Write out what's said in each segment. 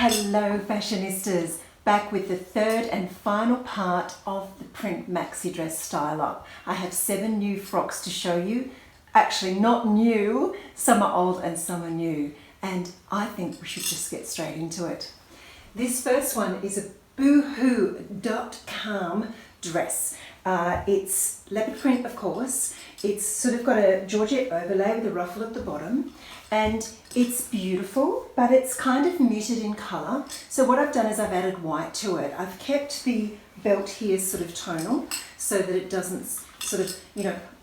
Hello fashionistas, back with the third and final part of the print maxi dress style up. I have 7 new frocks to show you. Actually not new, some are old and some are new. And I think we should just get straight into it. This first one is a BooHoo.com dress. It's leopard print, of course. It's sort of got a georgette overlay with a ruffle at the bottom, and it's beautiful, but it's kind of muted in colour. So what I've done is I've added white to it. I've kept the belt here sort of tonal so that it doesn't sort of,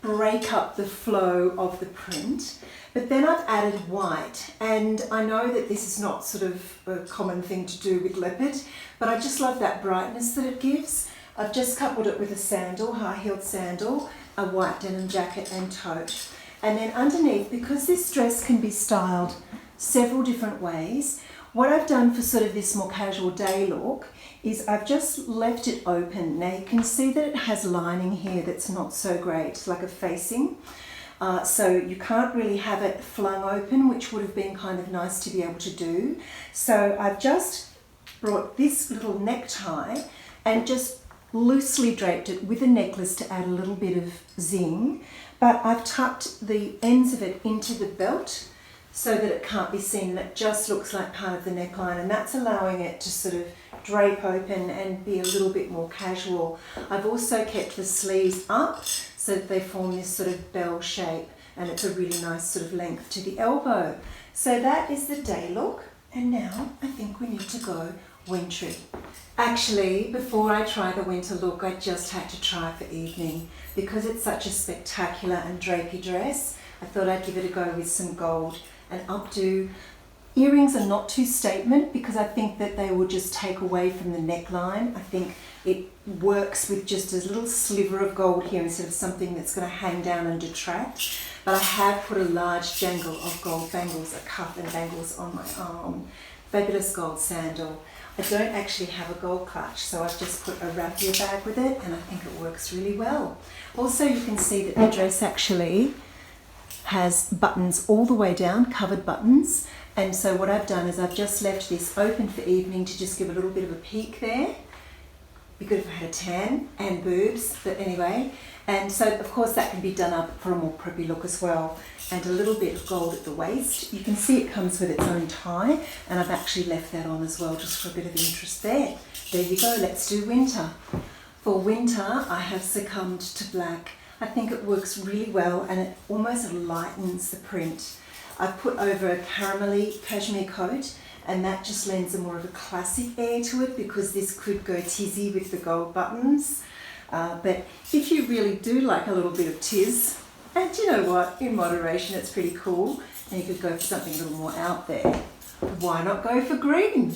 break up the flow of the print. But then I've added white, and I know that this is not sort of a common thing to do with leopard, but I just love that brightness that it gives. I've just coupled it with a sandal, high-heeled sandal, a white denim jacket and tote. And then underneath, because this dress can be styled several different ways, what I've done for sort of this more casual day look is I've just left it open. Now you can see that it has lining here that's not so great, like a facing. So you can't really have it flung open, which would have been kind of nice to be able to do. So I've just brought this little necktie and just loosely draped it with a necklace to add a little bit of zing, but I've tucked the ends of it into the belt so that it can't be seen, and it just looks like part of the neckline, and that's allowing it to sort of drape open and be a little bit more casual. I've also kept the sleeves up so that they form this sort of bell shape, and it's a really nice sort of length to the elbow. So that is the day look, and now I think we need to go wintry. Actually, before I try the winter look, I just had to try for evening. Because it's such a spectacular and drapey dress, I thought I'd give it a go with some gold and updo. Earrings are not too statement because I think that they will just take away from the neckline. I think it works with just a little sliver of gold here instead of something that's going to hang down and detract. But I have put a large jangle of gold bangles, a cuff and bangles on my arm. Fabulous gold sandal. I don't actually have a gold clutch, so I've just put a raffia bag with it, and I think it works really well. Also, you can see that the dress actually has buttons all the way down, covered buttons. And so what I've done is I've just left this open for evening to just give a little bit of a peek there. Be good if I had a tan and boobs, but anyway. And so of course that can be done up for a more preppy look as well. And a little bit of gold at the waist. You can see it comes with its own tie, and I've actually left that on as well just for a bit of interest there. There you go, let's do winter. For winter, I have succumbed to black. I think it works really well, and it almost lightens the print. I've put over a caramelly cashmere coat, and that just lends a more of a classic air to it because this could go tizzy with the gold buttons. But if you really do like a little bit of tiz, and you know what, in moderation it's pretty cool, and you could go for something a little more out there. Why not go for green?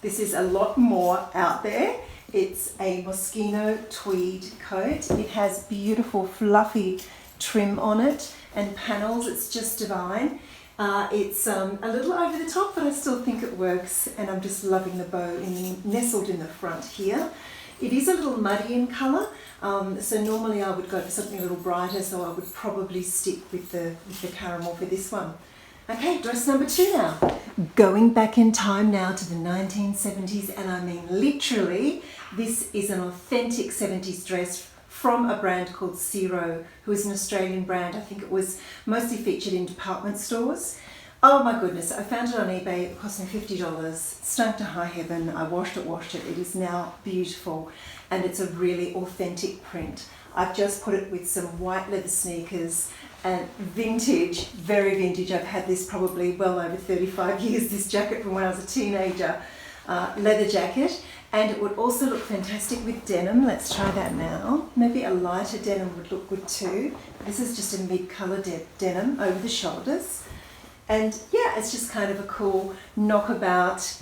This is a lot more out there. It's a Moschino tweed coat. It has beautiful fluffy trim on it and panels. It's just divine. It's a little over the top, but I still think it works, and I'm just loving the bow nestled in the front here. It is a little muddy in colour, so normally I would go for something a little brighter, so I would probably stick with the caramel for this one. Okay, dress number 2 now. Going back in time now to the 1970s, and I mean literally, this is an authentic 70s dress from a brand called Searo, who is an Australian brand. I think it was mostly featured in department stores. Oh my goodness, I found it on eBay, it cost me $50, stunk to high heaven, I washed it, it is now beautiful, and it's a really authentic print. I've just put it with some white leather sneakers and vintage, very vintage. I've had this probably well over 35 years, this jacket from when I was a teenager, leather jacket, and it would also look fantastic with denim. Let's try that now. Maybe a lighter denim would look good too. This is just a mid-colour denim over the shoulders. And yeah, it's just kind of a cool knockabout,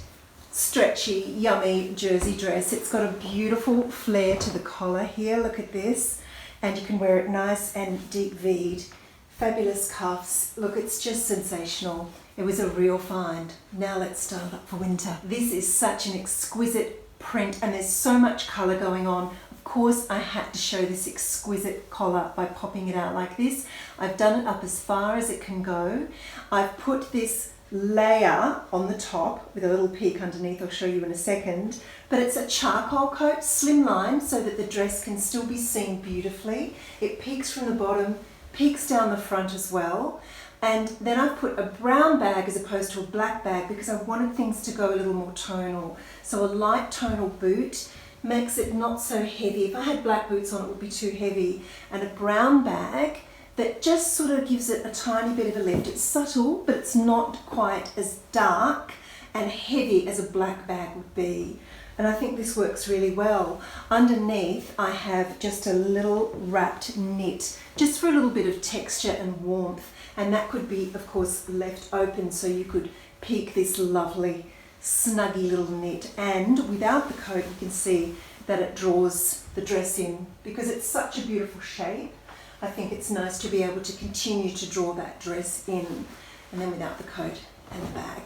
stretchy, yummy jersey dress. It's got a beautiful flare to the collar here, look at this. And you can wear it nice and deep V'd. Fabulous cuffs. Look, it's just sensational. It was a real find. Now let's style up for winter. This is such an exquisite print, and there's so much colour going on. Of course, I had to show this exquisite collar by popping it out like this. I've done it up as far as it can go. I've put this layer on the top with a little peak underneath. I'll show you in a second. But it's a charcoal coat, slimline, so that the dress can still be seen beautifully. It peaks from the bottom, peaks down the front as well. And then I've put a brown bag as opposed to a black bag because I wanted things to go a little more tonal. So a light tonal boot makes it not so heavy. If I had black boots on, it would be too heavy. And a brown bag that just sort of gives it a tiny bit of a lift. It's subtle, but it's not quite as dark and heavy as a black bag would be. And I think this works really well. Underneath, I have just a little wrapped knit, just for a little bit of texture and warmth. And that could be, of course, left open so you could peek this lovely, snuggy little knit. And without the coat, you can see that it draws the dress in because it's such a beautiful shape. I think it's nice to be able to continue to draw that dress in. And then without the coat and the bag.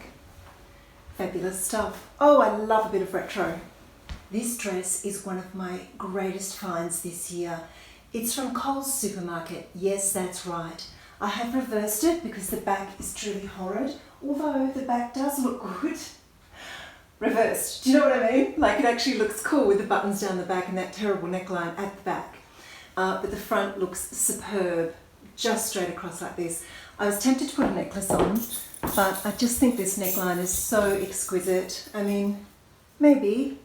Fabulous stuff. Oh, I love a bit of retro. This dress is one of my greatest finds this year. It's from Coles Supermarket. Yes, that's right. I have reversed it because the back is truly horrid, although the back does look good. Reversed, do you know what I mean? Like it actually looks cool with the buttons down the back and that terrible neckline at the back. But the front looks superb, just straight across like this. I was tempted to put a necklace on, but I just think this neckline is so exquisite. I mean, maybe,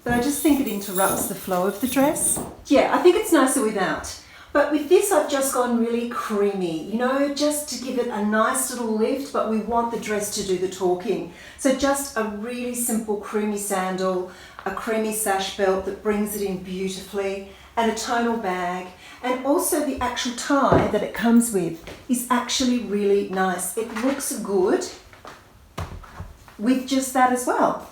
but I just think it interrupts the flow of the dress. Yeah, I think it's nicer without. But with this, I've just gone really creamy, you know, just to give it a nice little lift, but we want the dress to do the talking. So just a really simple creamy sandal, a creamy sash belt that brings it in beautifully, and a tonal bag. And also the actual tie that it comes with is actually really nice. It looks good with just that as well.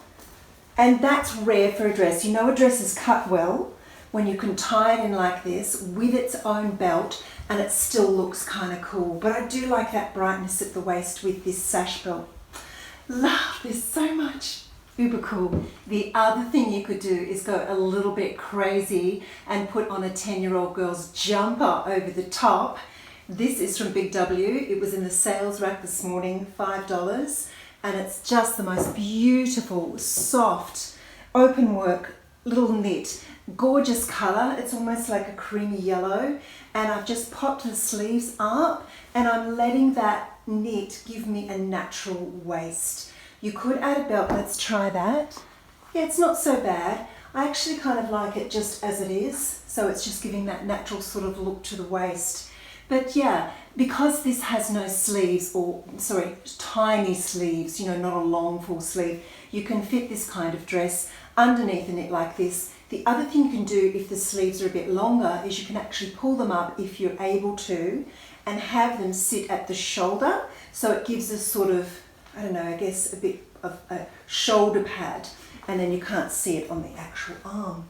And that's rare for a dress. You know, a dress is cut well when you can tie it in like this with its own belt and it still looks kind of cool. But I do like that brightness at the waist with this sash belt. Love this so much. Uber cool. The other thing you could do is go a little bit crazy and put on a 10-year-old girl's jumper over the top. This is from Big W. It was in the sales rack this morning, $5. And it's just the most beautiful, soft, open work, little knit. Gorgeous colour. It's almost like a creamy yellow. And I've just popped the sleeves up and I'm letting that knit give me a natural waist. You could add a belt. Let's try that. Yeah, it's not so bad. I actually kind of like it just as it is. So it's just giving that natural sort of look to the waist. But yeah, because this has no sleeves, or sorry, tiny sleeves, you know, not a long full sleeve, you can fit this kind of dress underneath a knit like this. The other thing you can do if the sleeves are a bit longer is you can actually pull them up if you're able to and have them sit at the shoulder. So it gives us sort of, I don't know, I guess a bit of a shoulder pad, and then you can't see it on the actual arm.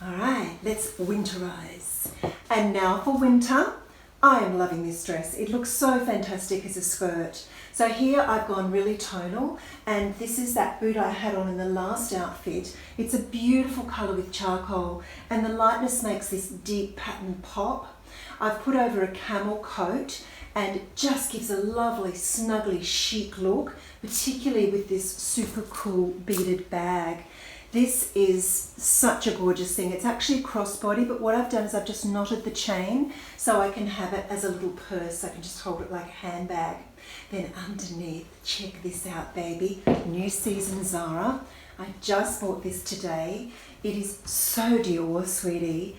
All right, let's winterize. And now for winter. I am loving this dress. It looks so fantastic as a skirt. So here I've gone really tonal, and this is that boot I had on in the last outfit. It's a beautiful colour with charcoal, and the lightness makes this deep pattern pop. I've put over a camel coat, and it just gives a lovely, snuggly, chic look, particularly with this super cool beaded bag. This is such a gorgeous thing. It's actually a crossbody, but what I've done is I've just knotted the chain so I can have it as a little purse. I can just hold it like a handbag. Then underneath, check this out, baby. New season Zara. I just bought this today. It is so Dior, sweetie.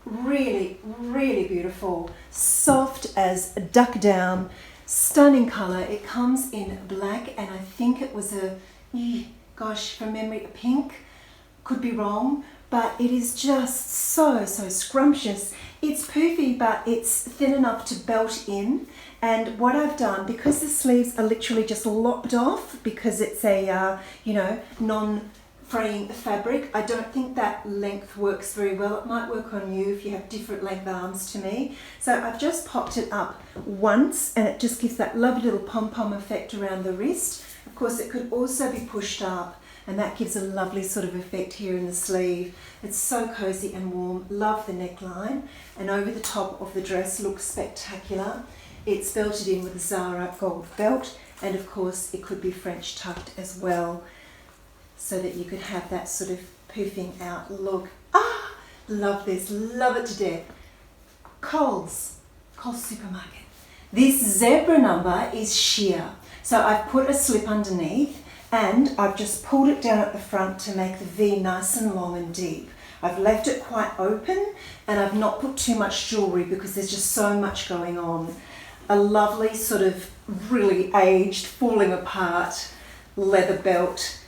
Really, really beautiful. Soft as a duck down. Stunning colour. It comes in black, and I think it was a, gosh, from memory, a pink. Could be wrong, but it is just so scrumptious. It's poofy, but it's thin enough to belt in. And what I've done, because the sleeves are literally just lopped off, because it's a, you know, non-fraying fabric, I don't think that length works very well. It might work on you if you have different length arms to me. So I've just popped it up once, and it just gives that lovely little pom-pom effect around the wrist. Of course, it could also be pushed up, and that gives a lovely sort of effect here in the sleeve. It's so cozy and warm. Love the neckline, and over the top of the dress looks spectacular. It's belted in with a Zara gold belt, And of course it could be French tucked as well, so that you could have that sort of poofing out look. Ah, love this, love it to death. Coles supermarket. This zebra number is sheer. So I've put a slip underneath and I've just pulled it down at the front to make the V nice and long and deep. I've left it quite open and I've not put too much jewellery because there's just so much going on. A lovely sort of really aged, falling apart leather belt,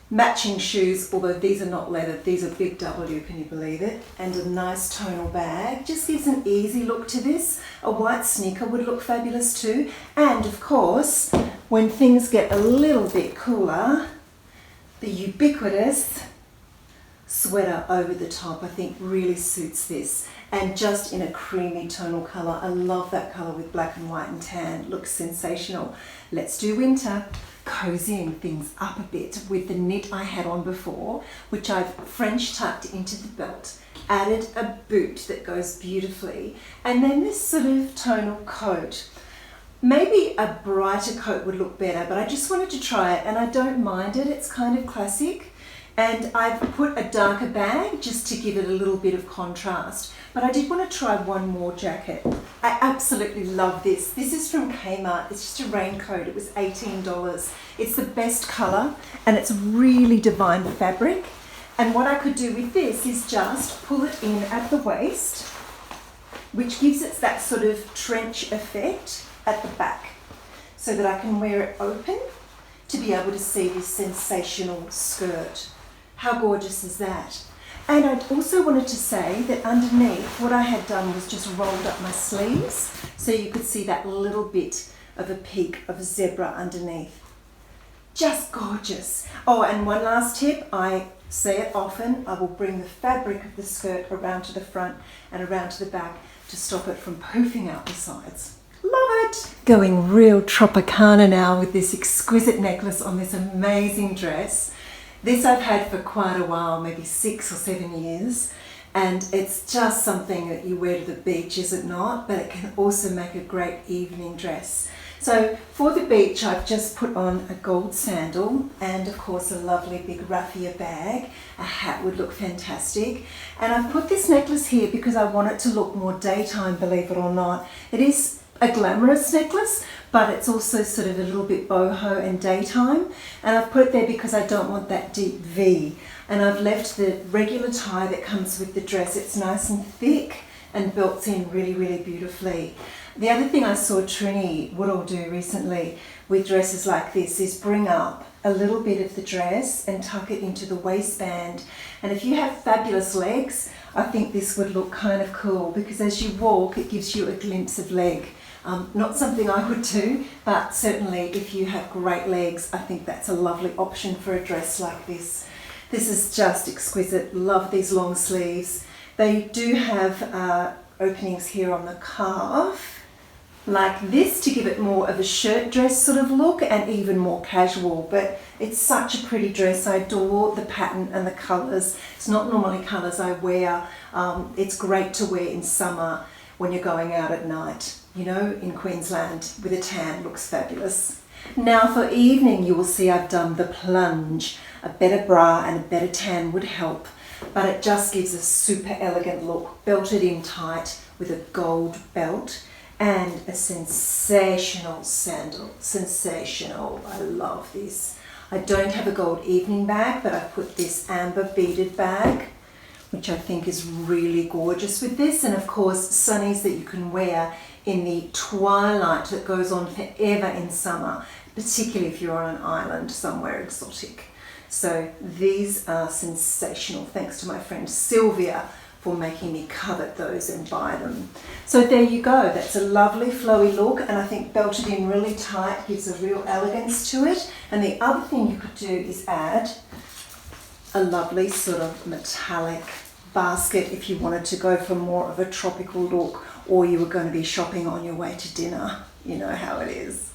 matching shoes, although these are not leather, these are big W, can you believe it? And a nice tonal bag, just gives an easy look to this. A white sneaker would look fabulous too. And of course, when things get a little bit cooler, the ubiquitous sweater over the top I think really suits this, and just in a creamy tonal colour. I love that colour with black and white and tan, looks sensational. Let's do winter. Cozying things up a bit with the knit I had on before, which I've French tucked into the belt, added a boot that goes beautifully, and then this sort of tonal coat. Maybe a brighter coat would look better, but I just wanted to try it and I don't mind it. It's kind of classic. And I've put a darker bag just to give it a little bit of contrast. But I did want to try one more jacket. I absolutely love this. This is from Kmart. It's just a raincoat. It was $18. It's the best colour and it's really divine fabric. And what I could do with this is just pull it in at the waist, which gives it that sort of trench effect at the back, so that I can wear it open to be able to see this sensational skirt. How gorgeous is that? And I also wanted to say that underneath, what I had done was just rolled up my sleeves so you could see that little bit of a peak of zebra underneath. Just gorgeous. Oh, and one last tip, I say it often, I will bring the fabric of the skirt around to the front and around to the back to stop it from poofing out the sides. Love it! Going real Tropicana now with this exquisite necklace on this amazing dress. This I've had for quite a while, maybe 6 or 7 years, and it's just something that you wear to the beach, is it not? But it can also make a great evening dress. So for the beach, I've just put on a gold sandal and of course a lovely big raffia bag. A hat would look fantastic. And I've put this necklace here because I want it to look more daytime, believe it or not. It is a glamorous necklace, but it's also sort of a little bit boho and daytime. And I've put it there because I don't want that deep V. And I've left the regular tie that comes with the dress. It's nice and thick and belts in really, really beautifully. The other thing I saw Trini Woodall do recently with dresses like this is bring up a little bit of the dress and tuck it into the waistband. And if you have fabulous legs, I think this would look kind of cool because as you walk, it gives you a glimpse of leg. Not something I would do, but certainly if you have great legs, I think that's a lovely option for a dress like this. This is just exquisite. Love these long sleeves. They do have openings here on the calf, like this, to give it more of a shirt dress sort of look and even more casual. But it's such a pretty dress. I adore the pattern and the colours. It's not normally colours I wear. It's great to wear in summer when you're going out at night. You know, in Queensland with a tan, looks fabulous. Now for evening, you will see I've done the plunge. A better bra and a better tan would help, but it just gives a super elegant look, belted in tight with a gold belt and a sensational sandal. Sensational, I love this. I don't have a gold evening bag, but I put this amber beaded bag, which I think is really gorgeous with this. And of course, sunnies that you can wear in the twilight that goes on forever in summer, particularly if you're on an island somewhere exotic. So these are sensational, thanks to my friend Sylvia for making me covet those and buy them. So there you go, that's a lovely flowy look, and I think belted in really tight gives a real elegance to it. And the other thing you could do is add a lovely sort of metallic basket if you wanted to go for more of a tropical look, or you were going to be shopping on your way to dinner. You know how it is.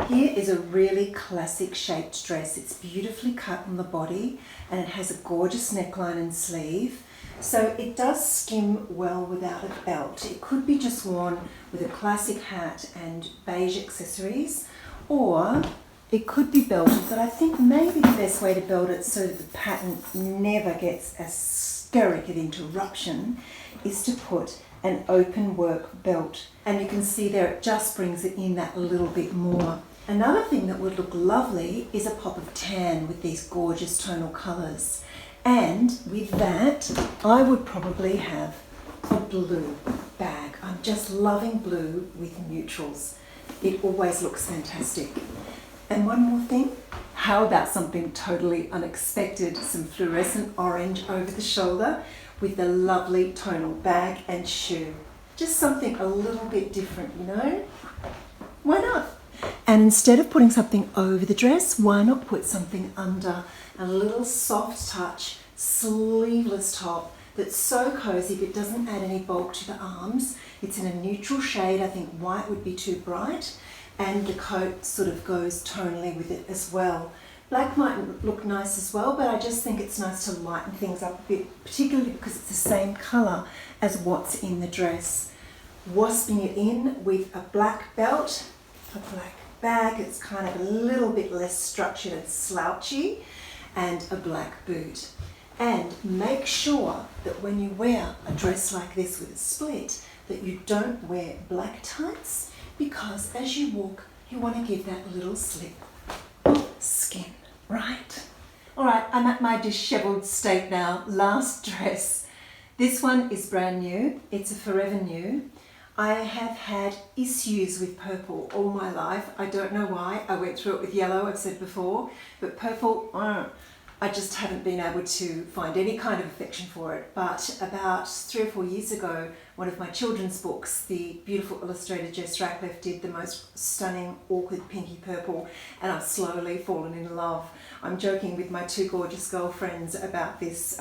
Here is a really classic shaped dress. It's beautifully cut on the body and it has a gorgeous neckline and sleeve. So it does skim well without a belt. It could be just worn with a classic hat and beige accessories, or it could be belted, but I think maybe the best way to belt it so that the pattern never gets a skerrick of interruption is to put an open work belt. And you can see there it just brings it in that little bit more. Another thing that would look lovely is a pop of tan with these gorgeous tonal colours. And with that, I would probably have a blue bag. I'm just loving blue with neutrals. It always looks fantastic. And one more thing, how about something totally unexpected? Some fluorescent orange over the shoulder with the lovely tonal bag and shoe. Just something a little bit different, you know? Why not? And instead of putting something over the dress, why not put something under? A little soft touch, sleeveless top that's so cozy but doesn't add any bulk to the arms. It's in a neutral shade. I think white would be too bright. And the coat sort of goes tonally with it as well. Black might look nice as well, but I just think it's nice to lighten things up a bit, particularly because it's the same colour as what's in the dress. Wasping it in with a black belt, a black bag, it's kind of a little bit less structured and slouchy, and a black boot. And make sure that when you wear a dress like this with a split, that you don't wear black tights, because as you walk, you want to give that little slip of skin, right? All right, I'm at my disheveled state now. Last dress. This one is brand new. It's a forever new. I have had issues with purple all my life. I don't know why. I went through it with yellow, I've said before, but purple, I just haven't been able to find any kind of affection for it. But about 3 or 4 years ago, one of my children's books, the beautiful illustrator Jess Ratcliffe, did the most stunning awkward pinky purple, and I've slowly fallen in love. I'm joking with my 2 gorgeous girlfriends about this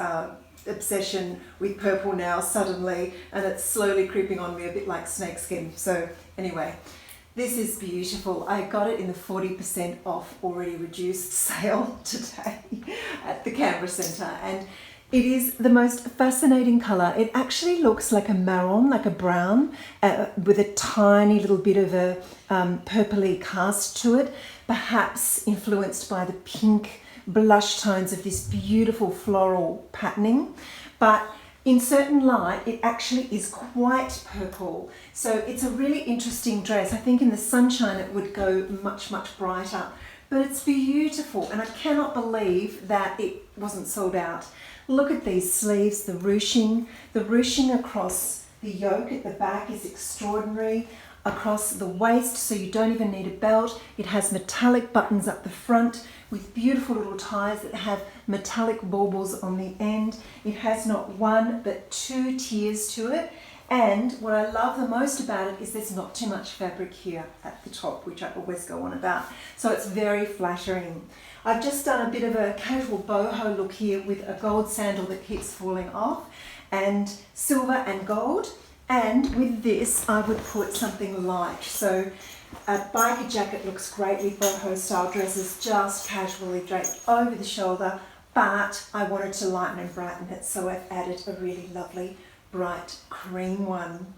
obsession with purple now suddenly, and it's slowly creeping on me a bit like snakeskin. So anyway, this is beautiful. I got it in the 40% off already reduced sale today at the Canberra Centre, and it is the most fascinating colour. It actually looks like a marron, like a brown, with a tiny little bit of a purpley cast to it, perhaps influenced by the pink blush tones of this beautiful floral patterning. But in certain light, it actually is quite purple. So it's a really interesting dress. I think in the sunshine it would go much, much brighter. But it's beautiful, and I cannot believe that it wasn't sold out. Look at these sleeves, the ruching. The ruching across the yoke at the back is extraordinary. Across the waist, so you don't even need a belt. It has metallic buttons up the front with beautiful little ties that have metallic baubles on the end. It has not 1 but 2 tiers to it. And what I love the most about it is there's not too much fabric here at the top, which I always go on about. So it's very flattering. I've just done a bit of a casual boho look here with a gold sandal that keeps falling off, and silver and gold. And with this, I would put something light. So a biker jacket looks great with boho style dresses, just casually draped over the shoulder, but I wanted to lighten and brighten it, so I've added a really lovely bright cream one.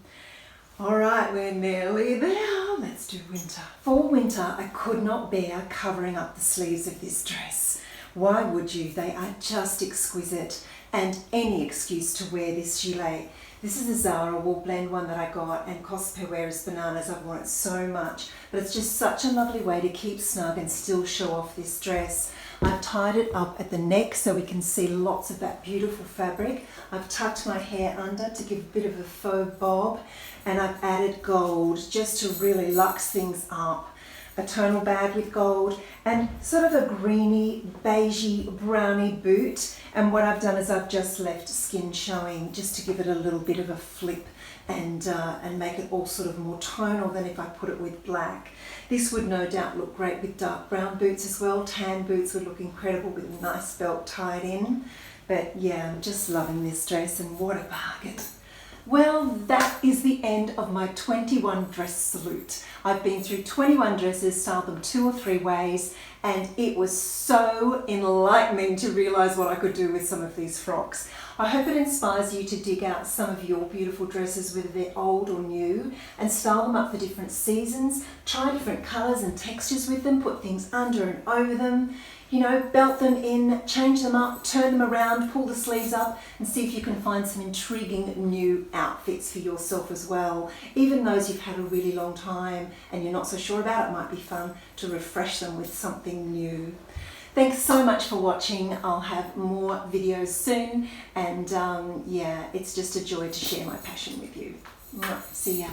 All right, we're nearly there. Let's do winter. For winter, I could not bear covering up the sleeves of this dress. Why would you? They are just exquisite, and any excuse to wear this gilet. This is a Zara wool blend one that I got, and cost per wear is bananas. I've worn it so much, but it's just such a lovely way to keep snug and still show off this dress. I've tied it up at the neck so we can see lots of that beautiful fabric. I've tucked my hair under to give a bit of a faux bob, and I've added gold just to really luxe things up. A tonal bag with gold and sort of a greeny, beigey, browny boot. And what I've done is I've just left skin showing just to give it a little bit of a flip and make it all sort of more tonal than if I put it with black. This would no doubt look great with dark brown boots as well. Tan boots would look incredible with a nice belt tied in. But yeah, I'm just loving this dress, and what a bargain. Well, that is the end of my 21 dress salute. I've been through 21 dresses, styled them 2 or 3 ways, and it was so enlightening to realise what I could do with some of these frocks. I hope it inspires you to dig out some of your beautiful dresses, whether they're old or new, and style them up for different seasons. Try different colours and textures with them, put things under and over them. You know, belt them in, change them up, turn them around, pull the sleeves up, and see if you can find some intriguing new outfits for yourself as well. Even those you've had a really long time and you're not so sure about, it might be fun to refresh them with something new. Thanks so much for watching. I'll have more videos soon, and yeah, it's just a joy to share my passion with you. See ya.